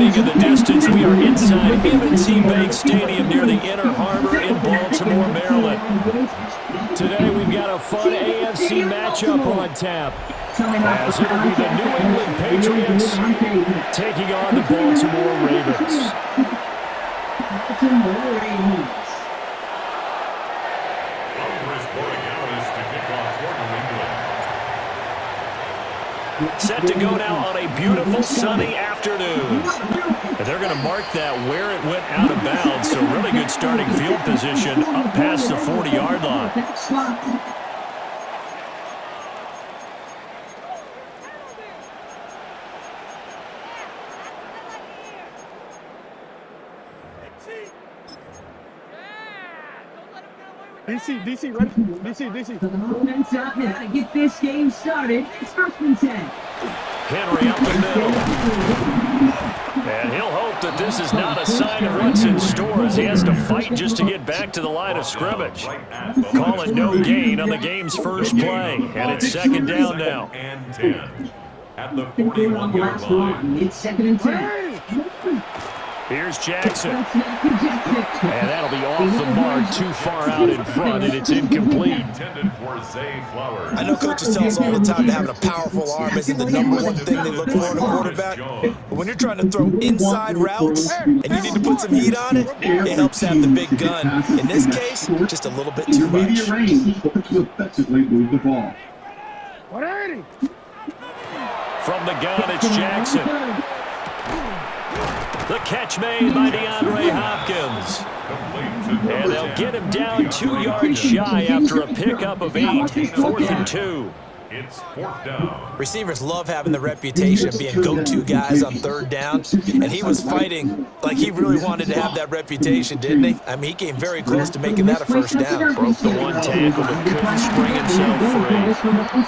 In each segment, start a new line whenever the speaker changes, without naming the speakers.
evening in the distance. We are inside M&T Bank Stadium near the Inner Harbor in Baltimore, Maryland. Today we've got a fun AFC matchup on tap, as it'll be the New England Patriots taking on the Baltimore Ravens. Set to go now on a beautiful sunny afternoon. And they're going to mark that where it went out of bounds. So really good starting field position up past the 40-yard line.
DC, ready? DC.
To get this game started, it's 1st and 10.
Henry up the middle. And he'll hope that this is not a sign of what's in store, as he has to fight just to get back to the line of scrimmage. Call it no gain on the game's first play. And it's 2nd down now.
And 10 at the 41-yard line.
It's 2nd and 10.
Here's Jackson. And that'll be off the mark, too far out in front, and it's incomplete.
I know coaches tell us all the time that having a powerful arm isn't the #1 thing they look for in a quarterback. But when you're trying to throw inside routes and you need to put some heat on it, it helps have the big gun. In this case, just a little bit too much.
From the gun, it's Jackson. The catch made by DeAndre Hopkins. And they'll get him down 2 yards shy after a pickup of 8. 4th and 2.
It's 4th down.
Receivers love having the reputation of being go-to guys on 3rd down, and he was fighting like he really wanted to have that reputation, didn't he? I mean, he came very close to making that a 1st down.
Broke the one tackle but couldn't spring himself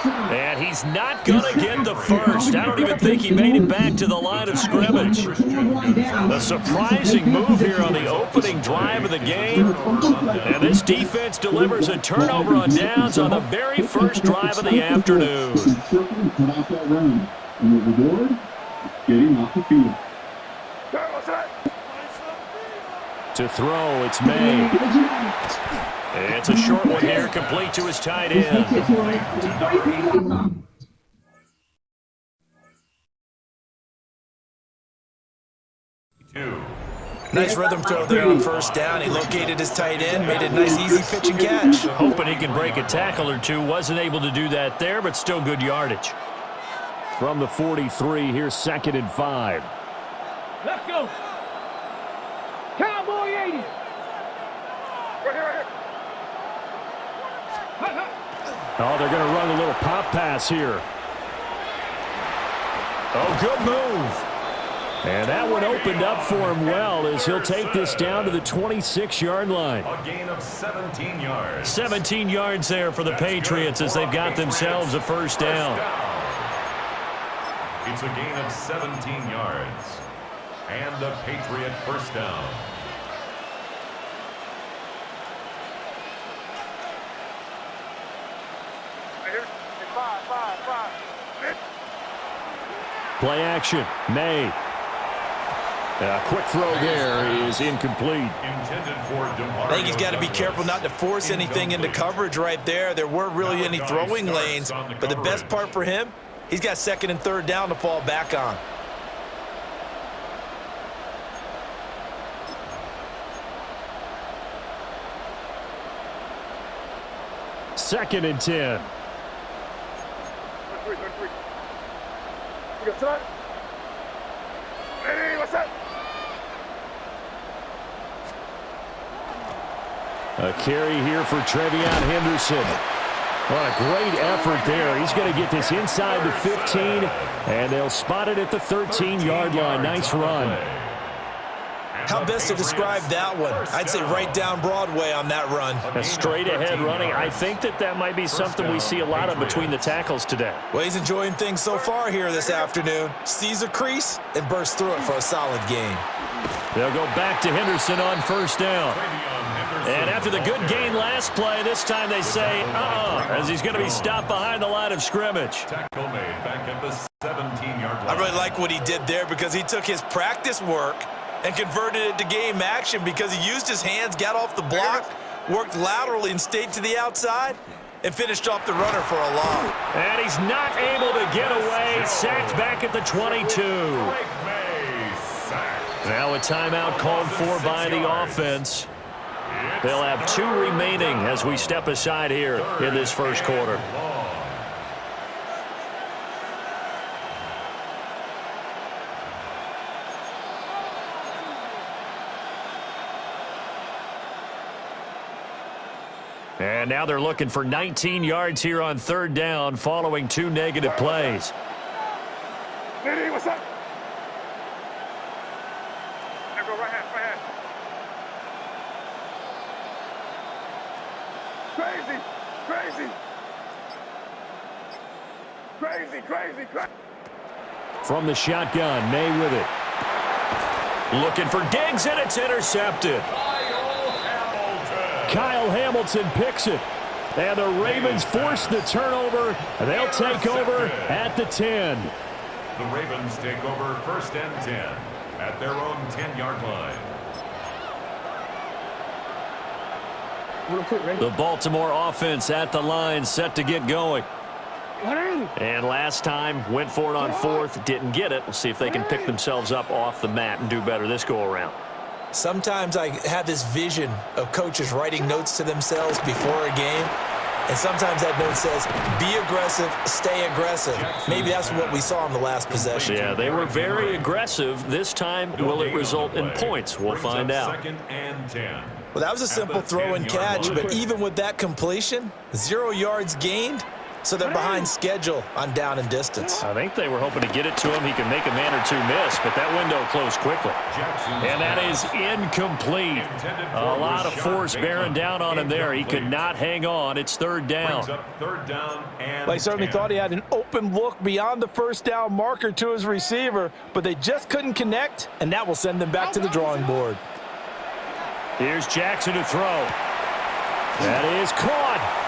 free. And he's not going to get the first. I don't even think he made it back to the line of scrimmage. A surprising move here on the opening drive of the game. And this defense delivers a turnover on downs on the very first drive of the afternoon. To throw, it's May. It's a short one here, complete to his tight end.
Nice rhythm throw there on 1st down. He located his tight end, made it a nice, easy pitch and catch.
Hoping he can break a tackle or two. Wasn't able to do that there, but still good yardage. From the 43, here's 2nd and 5.
Let's go. Cowboy 80. Right here.
Oh, they're going to run a little pop pass here. Oh, good move. And that one opened up for him well, as he'll take this down to the 26-yard line.
A gain of 17 yards.
17 yards there for the Patriots as they've got themselves a 1st down.
It's a gain of 17 yards. And the Patriot 1st down.
Play action. May. A quick throw there is incomplete.
I think he's got to be careful not to force anything into coverage right there. There weren't really any throwing lanes, but the best part for him, he's got 2nd and 3rd down to fall back on.
Second and 10. A carry here for Trevion Henderson. What a great effort there. He's going to get this inside the 15, and they'll spot it at the 13-yard line. Nice run.
How best to describe that one? I'd say right down Broadway on that run.
A straight-ahead running. I think that might be something we see a lot of between the tackles today.
Well, he's enjoying things so far here this afternoon. Sees a crease and bursts through it for a solid gain.
They'll go back to Henderson on first down. And after the good gain last play, this time they say, as he's going to be stopped behind the line of scrimmage.
Tackle made back at the 17-yard line.
I really like what he did there because he took his practice work and converted it to game action because he used his hands, got off the block, worked laterally and stayed to the outside, and finished off the runner for a loss.
And he's not able to get away. Sacked back at the 22. Now a timeout called for by the offense. They'll have 2 remaining as we step aside here in this first quarter. And now they're looking for 19 yards here on third down following 2 negative plays.
Diddy, what's up? Now go right hand, right hand. Crazy, crazy. Crazy, crazy, crazy.
From the shotgun, May with it. Looking for Diggs, and it's intercepted. Kyle Hamilton picks it. And the Ravens force the turnover. They'll take over at the 10.
The Ravens take over first and 10 at their own 10-yard line.
The Baltimore offense at the line, set to get going. And last time, went for it on fourth, didn't get it. We'll see if they can pick themselves up off the mat and do better this go-around.
Sometimes I have this vision of coaches writing notes to themselves before a game, and sometimes that note says, be aggressive, stay aggressive. Maybe that's what we saw in the last possession.
Yeah, they were very aggressive. This time, will it result in points? We'll find out.
Second and 10.
Well, that was a simple throw and catch, but even with that completion, 0 yards gained, so they're behind schedule on down and distance.
I think they were hoping to get it to him. He could make a man or 2 miss, but that window closed quickly. And that is incomplete. A lot of force bearing down on him there. He could not hang on. It's third down.
They certainly thought he had an open look beyond the first down marker to his receiver, but they just couldn't connect, and that will send them back to the drawing board.
Here's Jackson to throw. That is caught.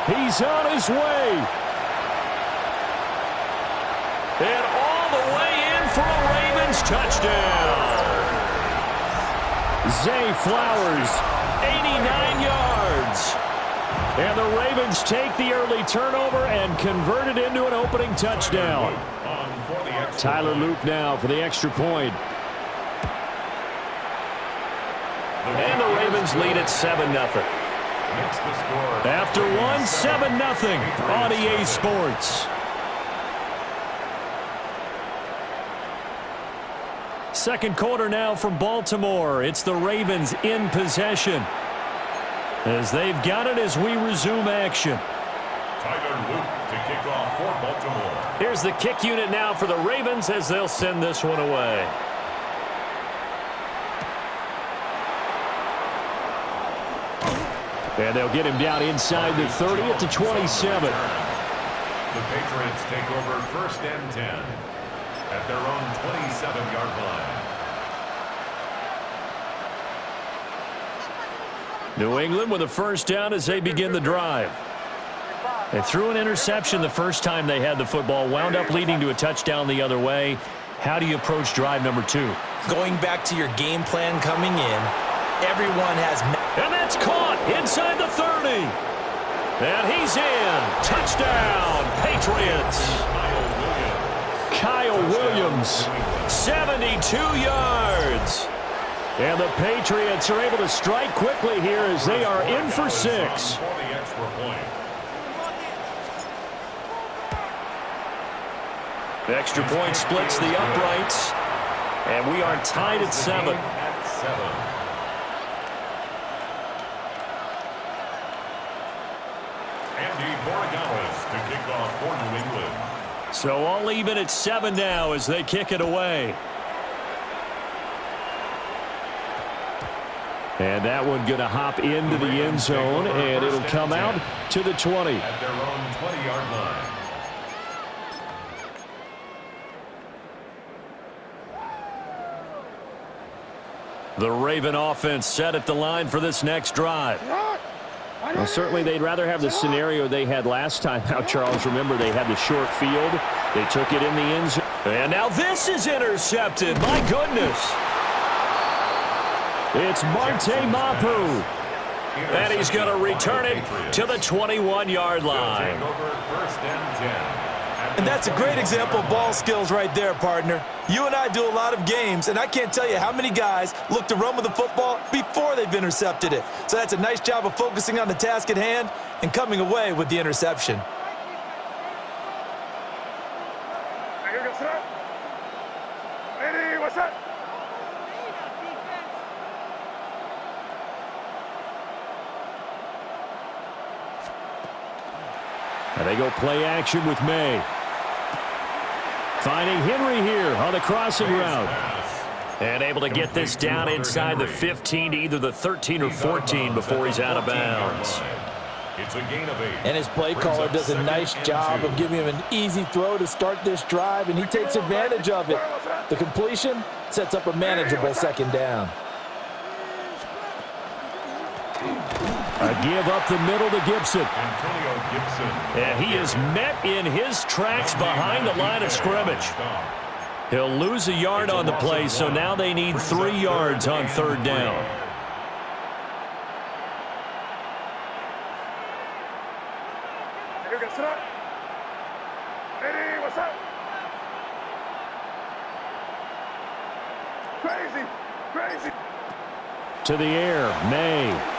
He's on his way. And all the way in for a Ravens touchdown. Zay Flowers, 89 yards. And the Ravens take the early turnover and convert it into an opening touchdown. Tyler Luke now for the extra point. And the Ravens lead at 7-0. After one, 7-0 on EA Sports. Second quarter now from Baltimore. It's the Ravens in possession, as they've got it as we resume action.
Tyler Luke to kick off for Baltimore.
Here's the kick unit now for the Ravens as they'll send this one away. And they'll get him down inside the 30 at the 27.
The Patriots take over first and 10 at their own 27-yard line.
New England with a first down as they begin the drive. They threw an interception the first time they had the football, wound up leading to a touchdown the other way. How do you approach drive number 2?
Going back to your game plan coming in, everyone has...
And that's caught inside the 30. And he's in. Touchdown, Patriots. Kyle Williams, 72 yards. And the Patriots are able to strike quickly here as they are in for 6. The extra point splits the uprights. And we are tied at 7.
To kick off for New England.
So all even at 7 now as they kick it away. And that one going to hop into the end zone, and it'll come out to the 20.
At their own 20-yard line.
The Raven offense set at the line for this next drive.
Well, certainly they'd rather have the scenario they had last time out, Charles. Remember, they had the short field. They took it in the end zone.
And now this is intercepted. My goodness. It's Marte Mapu. And he's going to return it to the 21-yard line.
First and 10.
And that's a great example of ball skills right there, partner. You and I do a lot of games, and I can't tell you how many guys look to run with the football before they've intercepted it. So that's a nice job of focusing on the task at hand and coming away with the interception.
Here goes up. Lady, what's up?
And they go play action with May. Finding Henry here on the crossing route. And able to get this down inside the 15 to either the 13 or 14 before he's out of bounds.
It's a gain of 8.
And his play caller does a nice job of giving him an easy throw to start this drive, and he takes advantage of it. The completion sets up a manageable second down.
A give up the middle to Gibson.
Antonio Gibson.
And he is met in his tracks behind the line of scrimmage. He'll lose a yard on the play, so now they need 3 yards on third down.
Here goes up. Lady, what's up? Crazy, crazy.
To the air, May.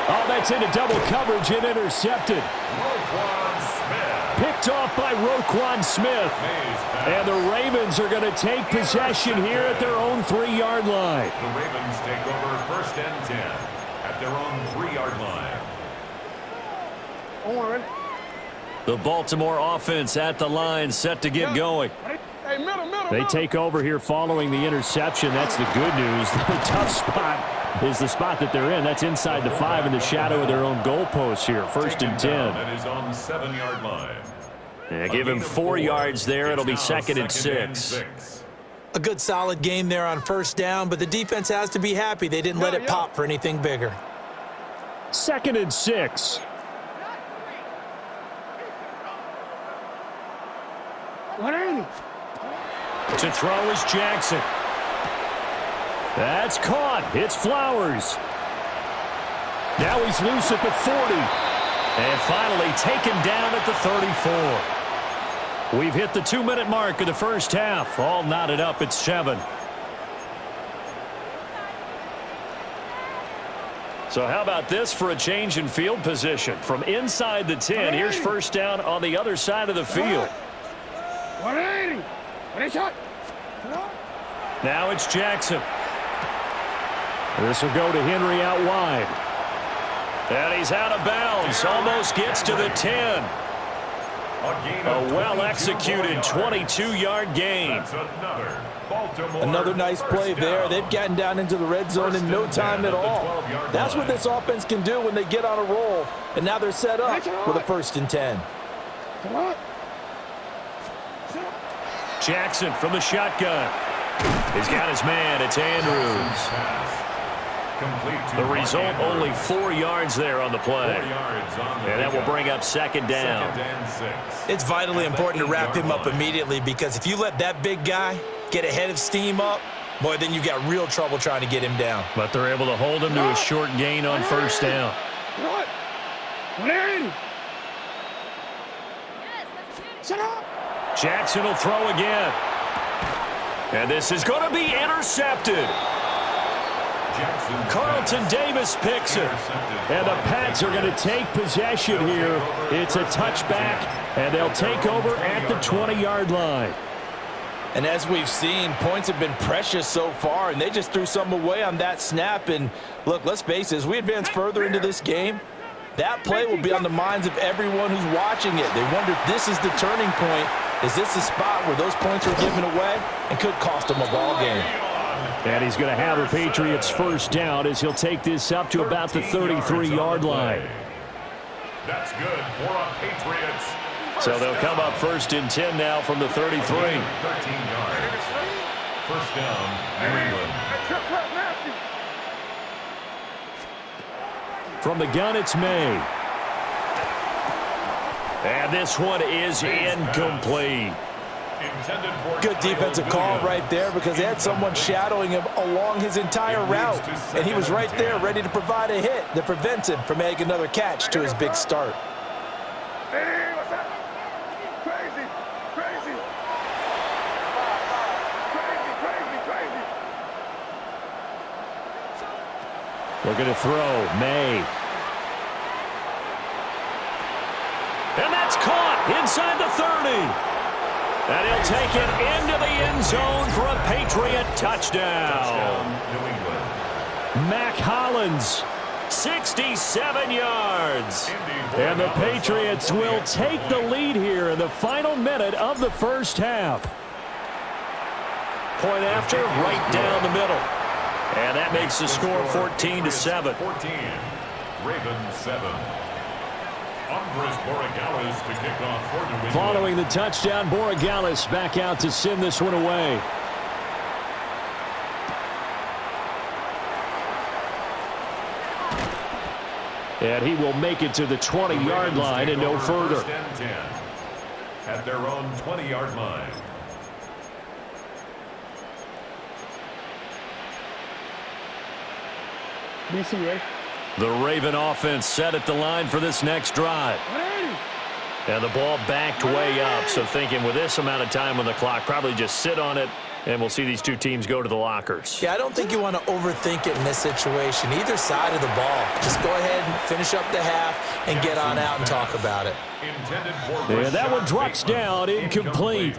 Oh, that's into double coverage and intercepted.
Roquan Smith.
Picked off by Roquan Smith. And the Ravens are going to take possession here at their own 3-yard line.
The Ravens take over first and 10 at their own 3-yard line.
Don't worry.
The Baltimore offense at the line, set to get going.
Hey, middle.
They take over here following the interception. That's the good news. The tough spot is the spot that they're in. That's inside the 5 in the shadow of their own goalpost here. First and 10.
That is on the 7-yard line.
Yeah, give him 4 yards there. It'll be second and 6.
A good solid game there on first down, but the defense has to be happy they didn't let it pop for anything bigger.
Second and 6. To throw is Jackson. That's caught. It's Flowers. Now he's loose at the 40. And finally taken down at the 34. We've hit the 2-minute mark of the first half. All knotted up at 7. So how about this for a change in field position? From inside the 10, here's first down on the other side of the field.
180.
Now it's Jackson. This will go to Henry out wide. And he's out of bounds. Almost gets to the 10. A well-executed 22-yard gain.
Another nice play there. They've gotten down into the red zone in no time at all. That's what this offense can do when they get on a roll. And now they're set up with a first and 10.
Jackson from the shotgun. He's got his man. It's Andrews. The result, only 4 yards there on the play. And that will bring up second down.
It's vitally important to wrap him up immediately, because if you let that big guy get ahead of steam up, boy, then you've got real trouble trying to get him down.
But they're able to hold him to a short gain on first down. Jackson will throw again. And this is going to be intercepted. Carlton Davis picks it. And the Pats are going to take possession here. It's a touchback, and they'll take over at the 20-yard line.
And as we've seen, points have been precious so far, and they just threw some away on that snap. And look, let's face it, as we advance further into this game, That play will be on the minds of everyone who's watching it. They wonder if this is the turning point. Is this the spot where those points were given away and could cost them a ball game?
And he's going to have the Patriots first down as he'll take this up to about the 33-yard line.
That's good for a Patriots.
So they'll come up first and 10 now from the 33.
13 yards. First down, New England.
From the gun, it's May. And this one is incomplete.
Good defensive call right there because they had someone shadowing him along his entire route. And he was right there ready to provide a hit that prevents him from making another catch to his big start.
Hey, what's that? Crazy, crazy. Crazy.
Looking to throw, May. And that's caught inside the 30. And he'll take it into the end zone for a Patriot touchdown.
New England.
Mac Hollins, 67 yards. And the Patriots will take the lead here in the final minute of the first half. Point after, right down the middle. And that makes the score 14-7.
14. Ravens 7. To kick off for New England.
Following the touchdown, Borregales back out to send this one away. And he will make it to the 20-yard line and no further.
First and 10 at their own 20-yard line.
The Raven offense set at the line for this next drive. And the ball backed way up, so thinking with this amount of time on the clock, probably just sit on it, and we'll see these two teams go to the lockers.
Yeah, I don't think you want to overthink it in this situation. Either side of the ball. Just go ahead and finish up the half and get on out and talk about it.
And that one drops down, incomplete.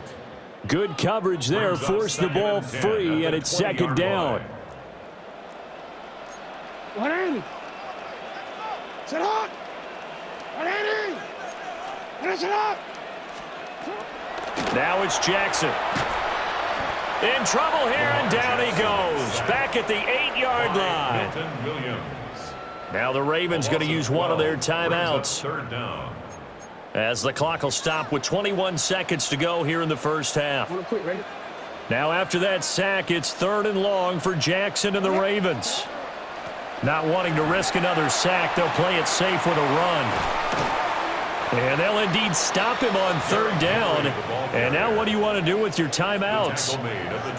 Good coverage there, forced the ball free, and it's second down.
180. Sit up. 180. Finish it up.
Now it's Jackson. In trouble here, and down he goes. Back at the 8-yard line. Now the Ravens going to use one of their timeouts.
Third down.
As the clock will stop with 21 seconds to go here in the first half. Now after that sack, it's third and long for Jackson and the Ravens. Not wanting to risk another sack, they'll play it safe with a run. And they'll indeed stop him on third down. And now what do you want to do with your timeouts?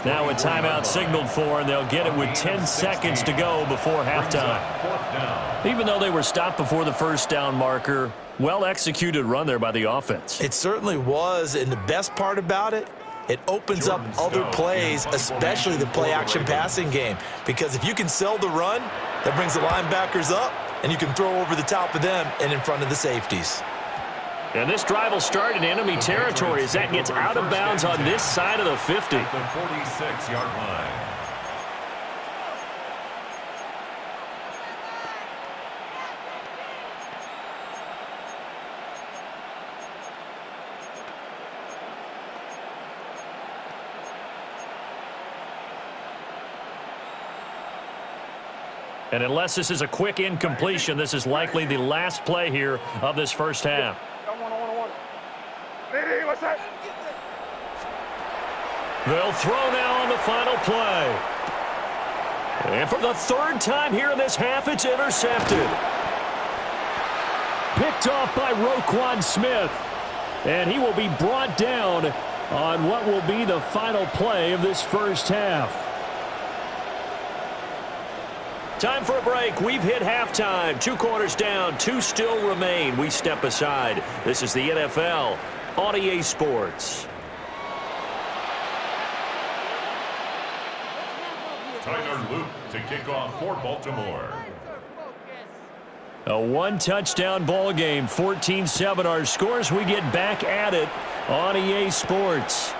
Now a timeout signaled for, and they'll get it with 10 seconds to go before halftime. Even though they were stopped before the first down marker, well-executed run there by the offense.
It certainly was, and the best part about it, it opens up other plays, especially the play-action passing game. Because if you can sell the run, that brings the linebackers up, and you can throw over the top of them and in front of the safeties.
And this drive will start in enemy territory as that gets out of bounds on this side of the 50.
The 46-yard line.
And unless this is a quick incompletion, this is likely the last play here of this first half.
Hey, what's that?
They'll throw now on the final play. And for the third time here in this half, it's intercepted. Picked off by Roquan Smith. And he will be brought down on what will be the final play of this first half. Time for a break. We've hit halftime. 2 quarters down. 2 still remain. We step aside. This is the NFL on EA Sports.
Tyler Luke to kick off for Baltimore.
A 1-touchdown ball game. 14-7 our scores. We get back at it on EA Sports.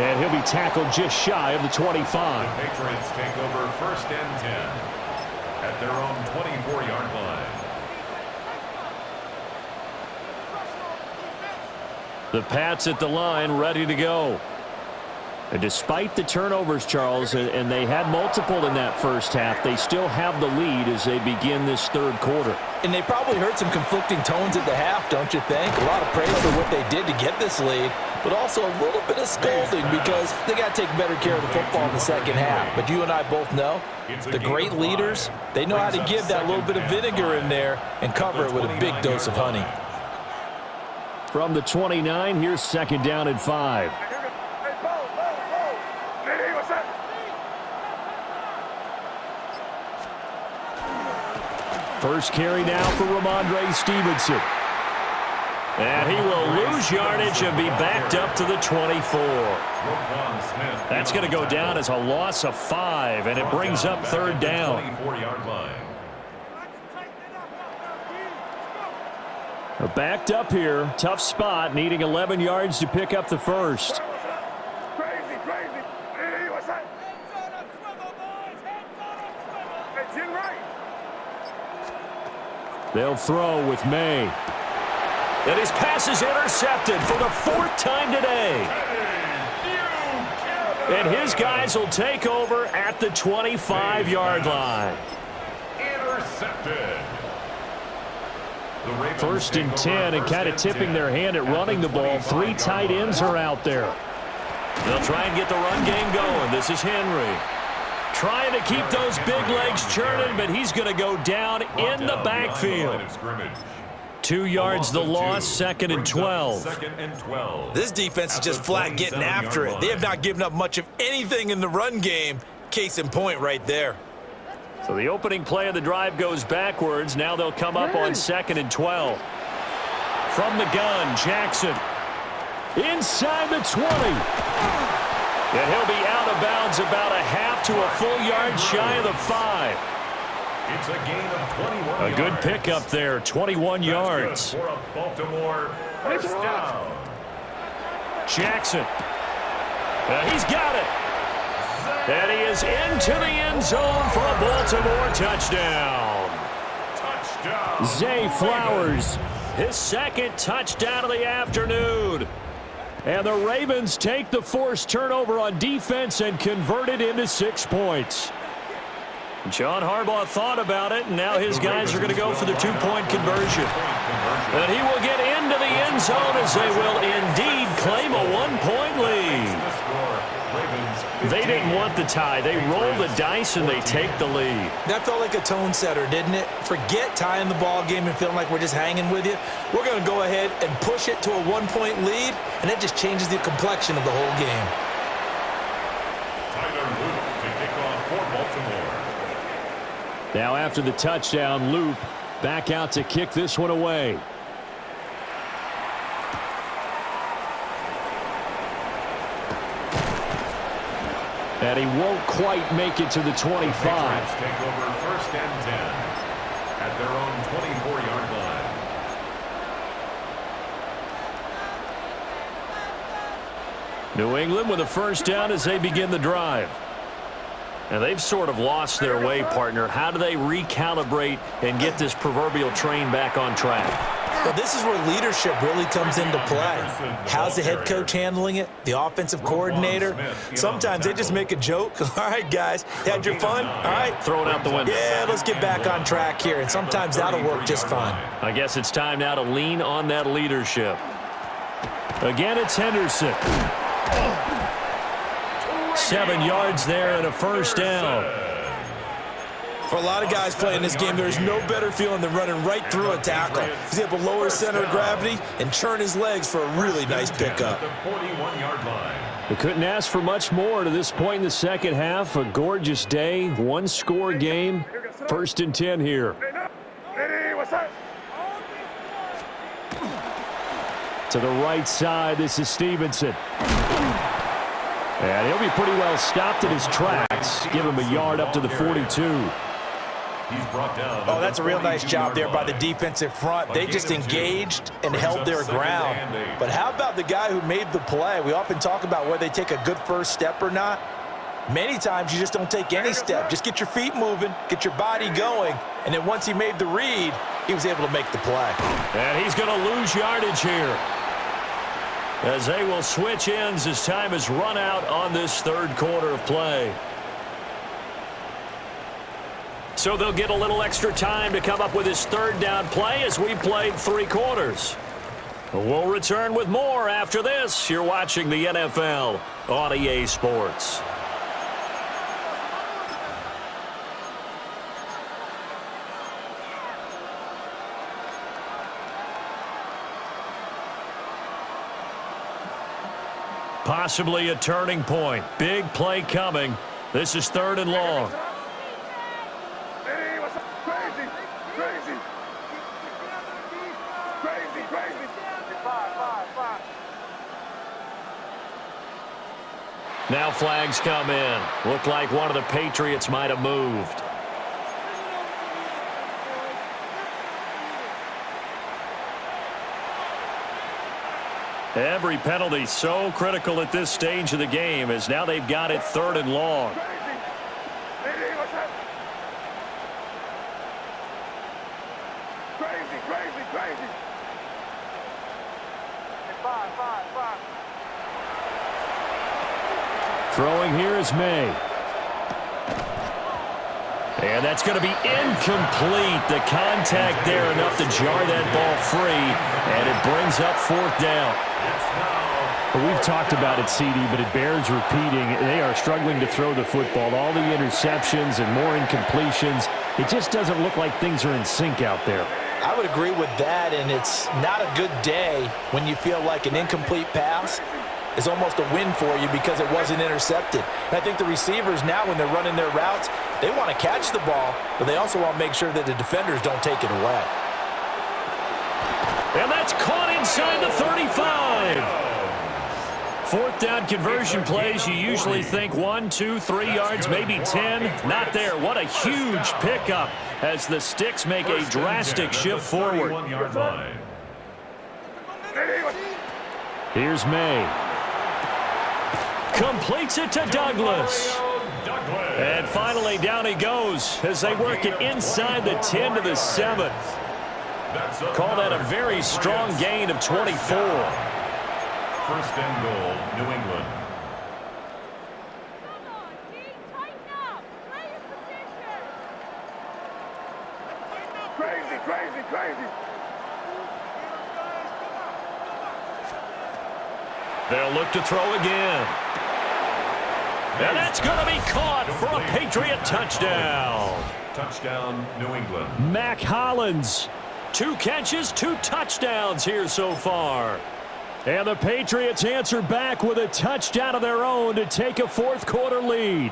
And he'll be tackled just shy of the 25.
The Patriots take over 1st and 10 at their own 24-yard line.
The Pats at the line, ready to go. And despite the turnovers, Charles, and they had multiple in that first half, they still have the lead as they begin this third quarter.
And they probably heard some conflicting tones at the half, don't you think? A lot of praise for what they did to get this lead, but also a little bit of scolding because they got to take better care of the football in the second half. But you and I both know the great leaders, they know how to give that little bit of vinegar in there and cover it with a big dose of honey.
From the 29, here's 2nd down and 5. First carry now for Ramondre Stevenson. And he will lose yardage and be backed up to the 24. That's going to go down as a loss of 5, and it brings up 3rd down. Backed up here, tough spot, needing 11 yards to pick up the first.
Crazy, crazy. Hey, what's that? Hey, chin right.
They'll throw with May. And his pass is intercepted for the 4th time today. And his guys will take over at the 25-yard line.
Intercepted.
1st and 10, and kind of tipping their hand at running the ball. 3 tight ends are out there. They'll try and get the run game going. This is Henry. Trying to keep those big legs churning, but he's going to go down in the backfield. 2 yards the loss, 2nd and 12.
This defense is just flat getting after it. They have not given up much of anything in the run game. Case in point right there.
So the opening play of the drive goes backwards. Now they'll come up on 2nd and 12. From the gun, Jackson. Inside the 20. And he'll be out of bounds about a half to a full yard shy of the 5.
It's a gain of 21
A good pickup there, 21 yards.
For a Baltimore 1st down.
Jackson. He's got it. And he is into the end zone for a Baltimore touchdown. Zay Flowers, his 2nd touchdown of the afternoon. And the Ravens take the forced turnover on defense and convert it into 6 points. John Harbaugh thought about it, and now his guys are going to go for the 2-point conversion. And he will get into the end zone as they will indeed claim a 1-point lead. They didn't want the tie. They roll the dice and they take the lead.
That felt like a tone setter, didn't it? Forget tying the ball game and feeling like we're just hanging with you. We're going to go ahead and push it to a 1-point lead, and it just changes the complexion of the whole game.
Now after the touchdown, Loop back out to kick this one away. And he won't quite make it to the 25.
The Patriots take over 1st and 10 at their own 24-yard line.
New England with a 1st down as they begin the drive. And they've sort of lost their way, partner. How do they recalibrate and get this proverbial train back on track?
Well, this is where leadership really comes into play. How's the head coach handling it? The offensive coordinator? Sometimes they just make a joke. All right, guys, had your fun? All right.
Throw it out the window.
Yeah, let's get back on track here. And sometimes that'll work just fine.
I guess it's time now to lean on that leadership. Again, it's Henderson. 7 yards there and a 1st down.
For a lot of guys playing this game, there's no better feeling than running right through a tackle. He's able to lower his center of gravity and churn his legs for a really nice pickup.
We couldn't ask for much more to this point in the second half. A gorgeous day, 1-score game. 1st and 10 here.
Hey, what's that?
To the right side, this is Stevenson. And he'll be pretty well stopped in his tracks. Give him a yard up to the 42.
He's brought down.
Oh, that's a real nice job there by the defensive front. They just engaged and held their ground. But how about the guy who made the play? We often talk about whether they take a good first step or not. Many times you just don't take any step. Just get your feet moving, get your body going, and then once he made the read, he was able to make the play.
And he's going to lose yardage here, as they will switch ends as time is run out on this third quarter of play. So they'll get a little extra time to come up with his third down play as we played 3 quarters. We'll return with more after this. You're watching the NFL on EA Sports. Possibly a turning point. Big play coming. This is 3rd and long.
Hey, what's up? Crazy, crazy. Crazy, crazy. Five.
Now flags come in. Look like one of the Patriots might have moved. Every penalty so critical at this stage of the game, as now they've got it 3rd and long.
Hey, what's up? Crazy. Five.
Throwing here is May. And that's going to be incomplete. The contact there enough to jar that ball free, and it brings up 4th down.
Well, we've talked about it, CD, but it bears repeating. They are struggling to throw the football. All the interceptions and more incompletions. It just doesn't look like things are in sync out there.
I would agree with that, and it's not a good day when you feel like an incomplete pass is almost a win for you because it wasn't intercepted. And I think the receivers now, when they're running their routes, they want to catch the ball, but they also want to make sure that the defenders don't take it away.
And that's caught inside the 35. 4th down conversion plays, you usually think 1, 2, 3 yards, maybe 10. Not there. What a huge pickup as the Sticks make a drastic shift forward. Here's May. Completes it to Douglas. And finally down he goes as they work it inside the 10 to the 7. Call that a very strong gain of 24.
1st and goal, New England.
Crazy.
They'll look to throw again. And that's going to be caught for a Patriot touchdown.
Touchdown, New England.
Mac Hollins. 2 catches, 2 touchdowns here so far. And the Patriots answer back with a touchdown of their own to take a 4th quarter lead.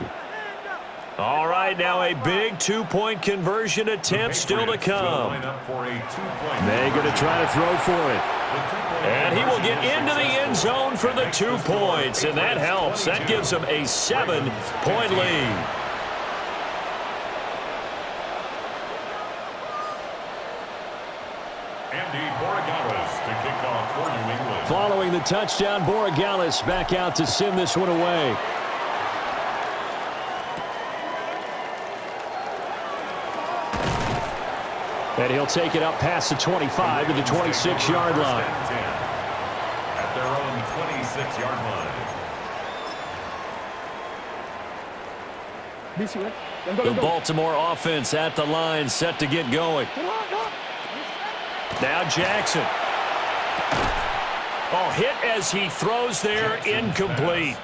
All right, now a big 2-point conversion attempt still to come. They're going to try to throw for it. And he will get into the end zone for the 2 points, and that helps. That gives him a 7-point lead. Following the touchdown, Borregales back out to send this one away. And he'll take it up past the 25 to the 26-yard line.
At their own 26-yard line.
The Baltimore offense at the line, set to get going. Now Jackson. Oh, hit as he throws there, incomplete.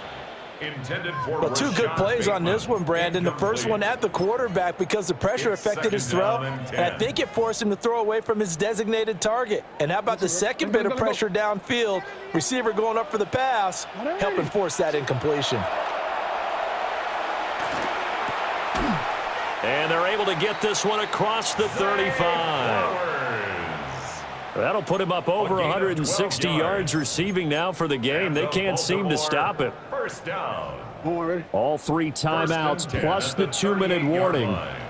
Well, 2 good plays on this one, Brandon. The first one at the quarterback because the pressure affected his throw, and I think it forced him to throw away from his designated target. And how about the second bit of pressure downfield? Receiver going up for the pass, helping force that incompletion.
And they're able to get this one across the 35. That'll put him up over 160 yards receiving now for the game. They can't seem to stop it.
First down.
All 3 timeouts plus the 2-minute warning.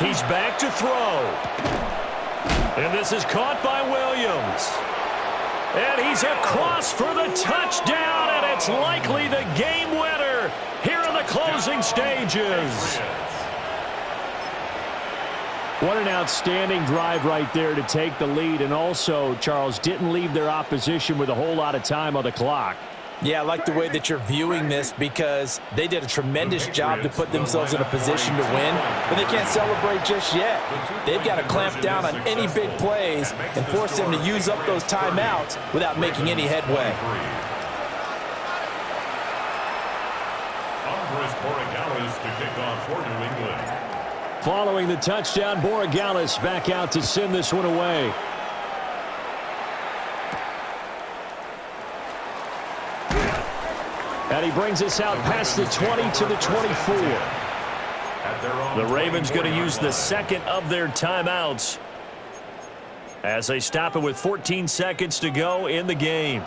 He's back to throw. And this is caught by Williams. And he's across for the touchdown, and it's likely the game winner here in the closing stages. What an outstanding drive right there to take the lead, and also, Charles, didn't leave their opposition with a whole lot of time on the clock.
Yeah, I like the way that you're viewing this because they did a tremendous job to put themselves in a position to win, but they can't celebrate just yet. They've got to clamp down on any big plays and force them to use up those timeouts without making any headway.
To kick off for New England.
Following the touchdown, Borregales back out to send this one away. And he brings us out past the 20 to the 24. The Ravens going to use the second of their timeouts as they stop it with 14 seconds to go in the game.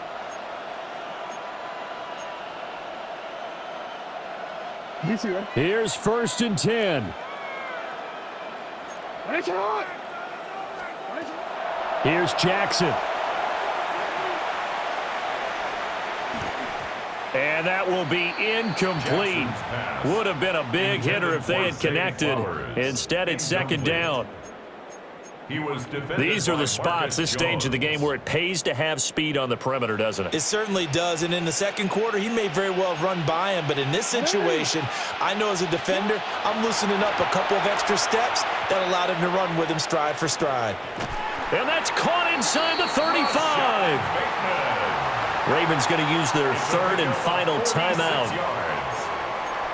Here's 1st and 10. Here's Jackson. And that will be incomplete. Would have been a big hitter if they had connected. Instead, it's 2nd down. These are the spots, this stage of the game, where it pays to have speed on the perimeter, doesn't it?
It certainly does, and in the second quarter, he may very well run by him, but in this situation, I know as a defender, I'm loosening up a couple of extra steps that allowed him to run with him stride for stride.
And that's caught inside the 35. Ravens going to use their 3rd and final timeout.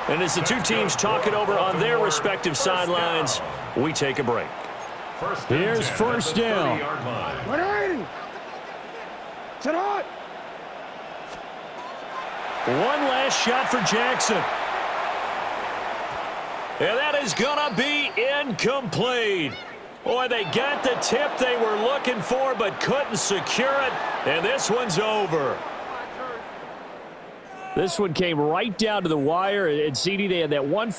And as the two teams talk it over on their respective sidelines, we take a break. Here's 1st down. One last shot for Jackson. And that is going to be incomplete. Boy, they got the tip they were looking for but couldn't secure it. And this one's over. This one came right down to the wire. And CD, they had that one